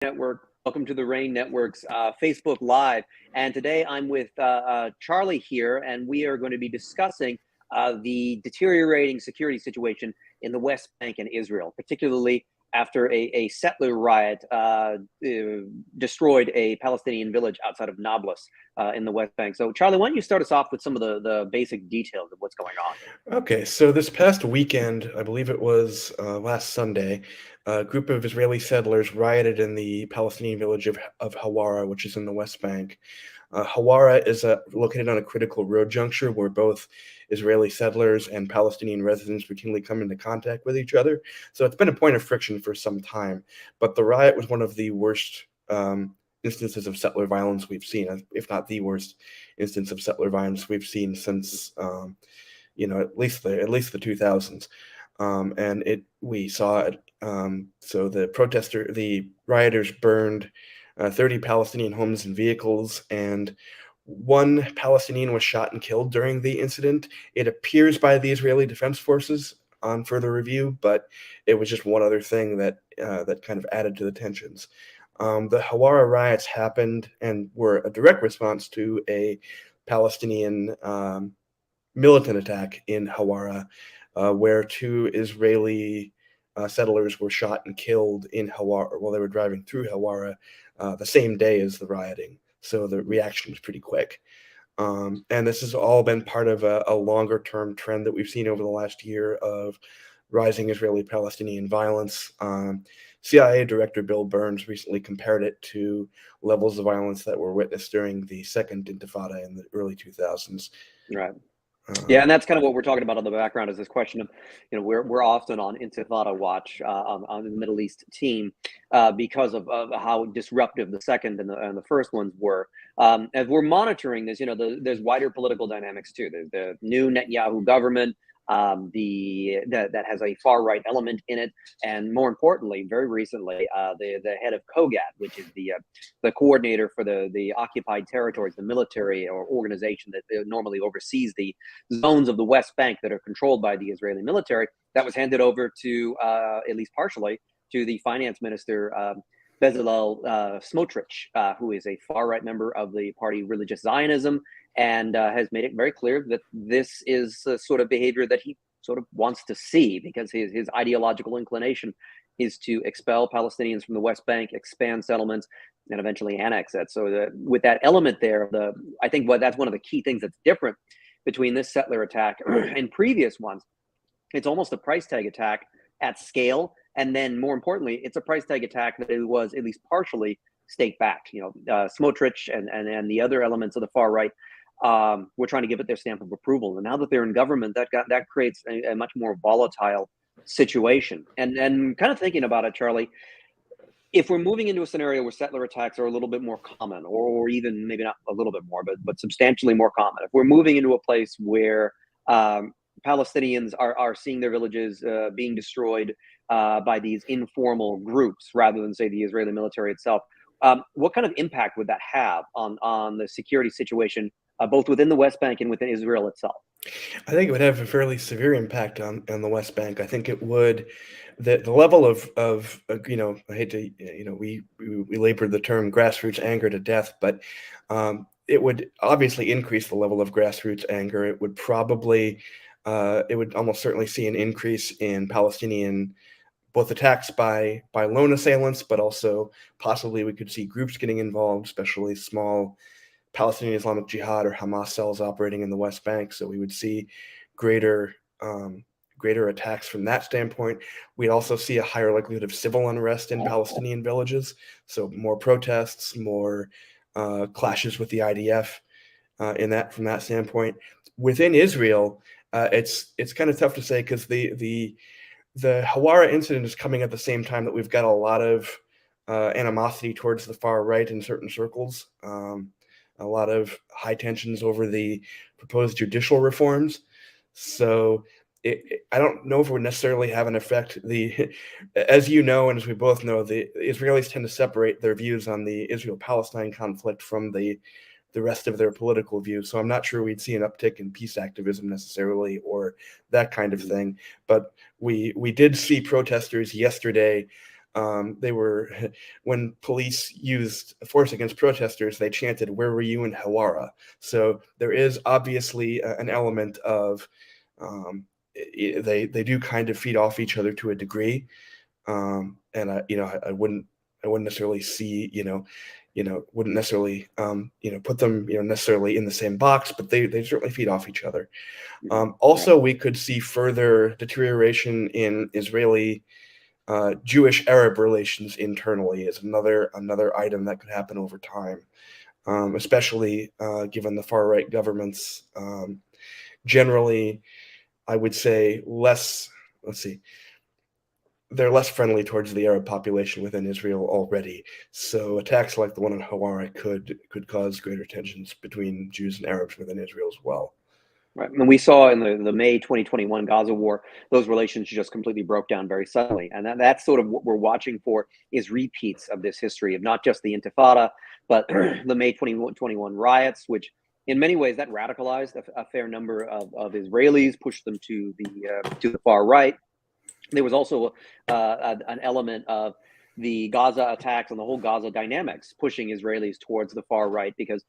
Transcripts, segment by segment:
Network. Welcome to the Rain Network's Facebook Live. And today I'm with Charlie here, and we are going to be discussing the deteriorating security situation in the West Bank and Israel, particularly after a settler riot destroyed a Palestinian village outside of Nablus in the West Bank. So, Charlie, why don't you start us off with some of the basic details of what's going on? Okay, so this past weekend, I believe it was last Sunday, a group of Israeli settlers rioted in the Palestinian village of Hawara, which is in the West Bank. Hawara is located on a critical road juncture where both Israeli settlers and Palestinian residents routinely come into contact with each other. So it's been a point of friction for some time. But the riot was one of the worst instances of settler violence we've seen, if not the worst instance of settler violence we've seen since at least the 2000s. And we saw it. So the rioters burned 30 Palestinian homes and vehicles, and one Palestinian was shot and killed during the incident. It appears by the Israeli Defense Forces on further review, but it was just one other thing that kind of added to the tensions. The Hawara riots happened and were a direct response to a Palestinian militant attack in Hawara, where two Israeli settlers were shot and killed in Hawara while they were driving through Hawara the same day as the rioting. So the reaction was pretty quick. And this has all been part of a longer term trend that we've seen over the last year of rising Israeli-Palestinian violence. CIA Director Bill Burns recently compared it to levels of violence that were witnessed during the Second Intifada in the early 2000s. Right. Yeah, and that's kind of what we're talking about on the background is this question of, we're often on Intifada watch on the Middle East team because of how disruptive the second and the first ones were. As we're monitoring this, there's wider political dynamics too. There's the new Netanyahu government that has a far right element in it, and more importantly, very recently, the head of COGAT, which is the coordinator for the occupied territories, the military or organization that normally oversees the zones of the West Bank that are controlled by the Israeli military, that was handed over to at least partially to the finance minister. Bezalel Smotrich, who is a far-right member of the party Religious Zionism, and has made it very clear that this is the sort of behavior that he sort of wants to see, because his ideological inclination is to expel Palestinians from the West Bank, expand settlements, and eventually annex it. So with that element there, I think that's one of the key things that's different between this settler attack and previous ones. It's almost a price tag attack at scale. And then more importantly, it's a price tag attack that it was at least partially state-backed. Smotrich and the other elements of the far right were trying to give it their stamp of approval. And now that they're in government, that creates a much more volatile situation. And kind of thinking about it, Charlie, if we're moving into a scenario where settler attacks are a little bit more common, or even maybe not a little bit more, but substantially more common, if we're moving into a place where Palestinians are seeing their villages being destroyed by these informal groups rather than, say, the Israeli military itself, what kind of impact would that have on the security situation, both within the West Bank and within Israel itself? I think it would have a fairly severe impact on the West Bank. I think it would, the level of I hate to, we labored the term grassroots anger to death, but it would obviously increase the level of grassroots anger. It would probably, it would almost certainly see an increase in Palestinian both attacks by lone assailants, but also possibly we could see groups getting involved, especially small Palestinian Islamic Jihad or Hamas cells operating in the West Bank. So we would see greater attacks from that standpoint. We'd also see a higher likelihood of civil unrest in Palestinian villages. So more protests, more clashes with the IDF from that standpoint. Within Israel, it's kind of tough to say because the Hawara incident is coming at the same time that we've got a lot of animosity towards the far right in certain circles. A lot of high tensions over the proposed judicial reforms. So I don't know if it would necessarily have an effect. As you know, and as we both know, the Israelis tend to separate their views on the Israel-Palestine conflict from the rest of their political views. So I'm not sure we'd see an uptick in peace activism necessarily or that kind of thing. But we did see protesters yesterday They were when police used force against protesters, they chanted, "Where were you in Hawara?" So there is obviously an element of they do kind of feed off each other to a degree, and I wouldn't necessarily see wouldn't necessarily put them necessarily in the same box, but they certainly feed off each other. Also, we could see further deterioration in Israeli Jewish Arab relations internally is another item that could happen over time, especially given the far right governments generally, I would say less. Let's see. They're less friendly towards the Arab population within Israel already. So attacks like the one in Hawara could cause greater tensions between Jews and Arabs within Israel as well. Right. And we saw in the May 2021 Gaza war, those relations just completely broke down very suddenly. And that's sort of what we're watching for, is repeats of this history of not just the Intifada, but the May 2021 riots, which in many ways that radicalized a fair number of Israelis, pushed them to the far right. There was also an element of the Gaza attacks and the whole Gaza dynamics pushing Israelis towards the far right, because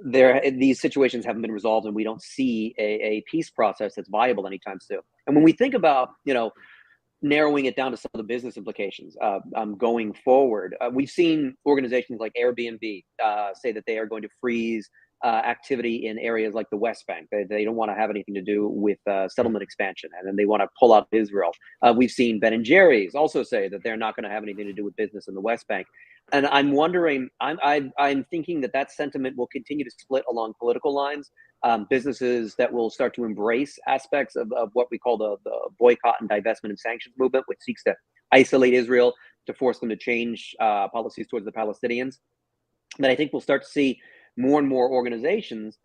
these situations haven't been resolved, and we don't see a peace process that's viable anytime soon. And when we think about narrowing it down to some of the business implications going forward, we've seen organizations like Airbnb say that they are going to freeze activity in areas like the West Bank. They don't want to have anything to do with settlement expansion, and then they want to pull out of Israel. We've seen Ben & Jerry's also say that they're not going to have anything to do with business in the West Bank. And I'm wondering, I'm thinking that sentiment will continue to split along political lines. Businesses that will start to embrace aspects of what we call the boycott and divestment and sanctions movement, which seeks to isolate Israel, to force them to change policies towards the Palestinians. But I think we'll start to see more and more organizations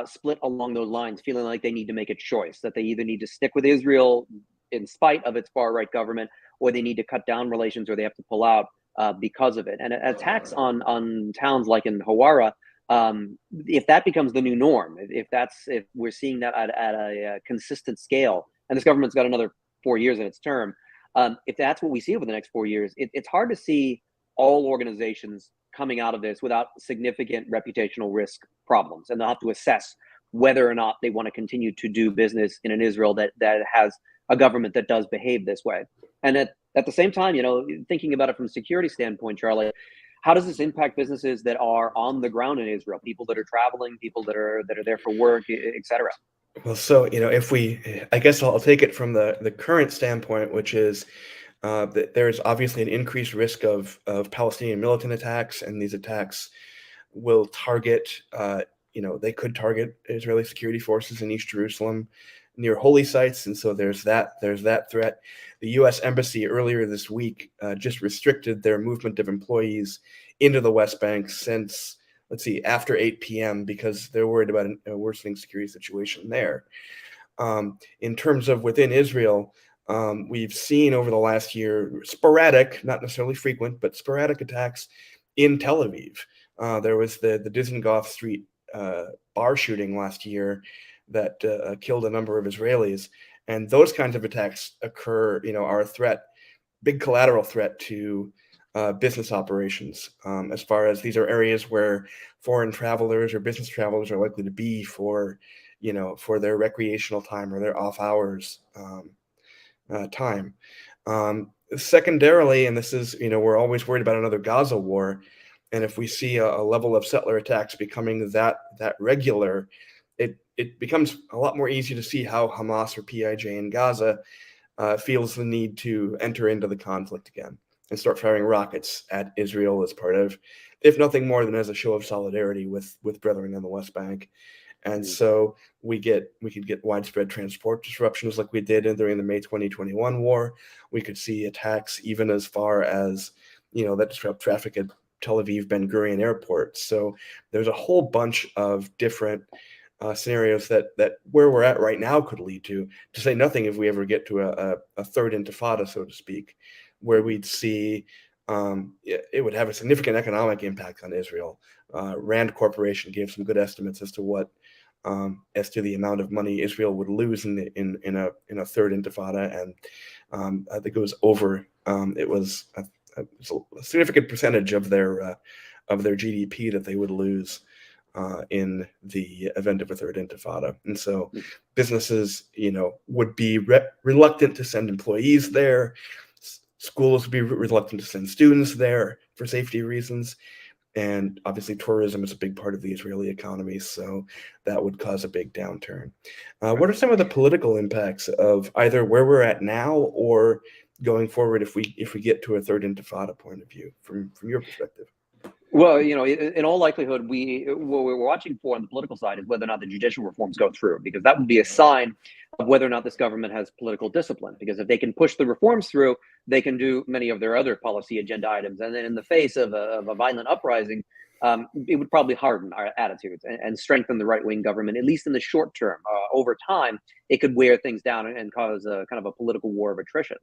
split along those lines, feeling like they need to make a choice, that they either need to stick with Israel in spite of its far right government, or they need to cut down relations, or they have to pull out because of it. And attacks on towns like in Hawara, if that becomes the new norm, if we're seeing that at a consistent scale, and this government's got another 4 years in its term, if that's what we see over the next 4 years, it's hard to see all organizations coming out of this without significant reputational risk problems, and they'll have to assess whether or not they want to continue to do business in an Israel that has a government that does behave this way. And at the same time, thinking about it from a security standpoint, Charlie, how does this impact businesses that are on the ground in Israel, people that are traveling, people that are there for work, et cetera? Well, so I guess I'll take it from the current standpoint, which is that there's obviously an increased risk of Palestinian militant attacks, and these attacks will target, they could target Israeli security forces in East Jerusalem near holy sites, and so there's that threat. The U.S. Embassy earlier this week just restricted their movement of employees into the West Bank since, after 8 p.m. because they're worried about a worsening security situation there. In terms of within Israel, we've seen over the last year sporadic, not necessarily frequent, but sporadic attacks in Tel Aviv. There was the Dizengoff Street bar shooting last year that killed a number of Israelis, and those kinds of attacks are a threat, big collateral threat to business operations, as far as these are areas where foreign travelers or business travelers are likely to be for their recreational time or their off hours time. Secondarily, and this is, we're always worried about another Gaza war, and if we see a level of settler attacks becoming that regular, it becomes a lot more easy to see how Hamas or PIJ in Gaza feels the need to enter into the conflict again and start firing rockets at Israel as part of, if nothing more than as a show of solidarity with brethren in the West Bank. And so we could get widespread transport disruptions like we did during the May 2021 war. We could see attacks even as far as, that disrupt traffic at Tel Aviv Ben Gurion Airport. So there's a whole bunch of different scenarios that where we're at right now could lead to say nothing if we ever get to a third intifada, so to speak, where we'd see it would have a significant economic impact on Israel. Rand Corporation gave some good estimates as to the amount of money Israel would lose in a third intifada, and I think it was over It was a significant percentage of their GDP that they would lose in the event of a third intifada. And so businesses, would be reluctant to send employees there. Schools would be reluctant to send students there for safety reasons. And obviously tourism is a big part of the Israeli economy, so that would cause a big downturn. What are some of the political impacts of either where we're at now or going forward if we get to a third intifada point of view from your perspective? Well, in all likelihood, what we're watching for on the political side is whether or not the judicial reforms go through, because that would be a sign of whether or not this government has political discipline. Because if they can push the reforms through, they can do many of their other policy agenda items. And then in the face of a violent uprising, it would probably harden our attitudes and strengthen the right-wing government, at least in the short term. Over time, it could wear things down and cause a kind of a political war of attrition.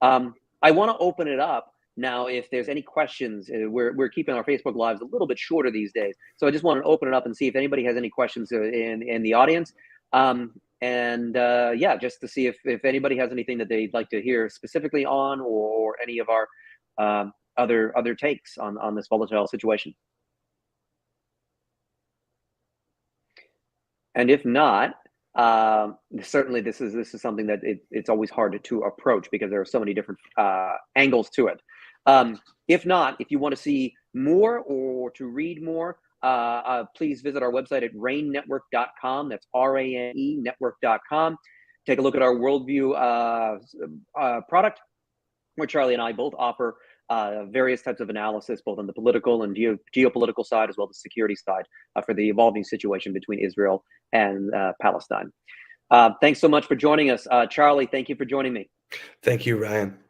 I want to open it up now, if there's any questions. We're keeping our Facebook Lives a little bit shorter these days. So I just want to open it up and see if anybody has any questions in the audience. Yeah, just to see if anybody has anything that they'd like to hear specifically on, or any of our other takes on this volatile situation. And if not, certainly this is something that it's always hard to approach because there are so many different angles to it. If not, if you want to see more or to read more, please visit our website at ranenetwork.com. That's RANE network.com. Take a look at our Worldview product, where Charlie and I both offer various types of analysis, both on the political and geopolitical side, as well as the security side, for the evolving situation between Israel and Palestine. Thanks so much for joining us. Charlie, thank you for joining me. Thank you, Ryan.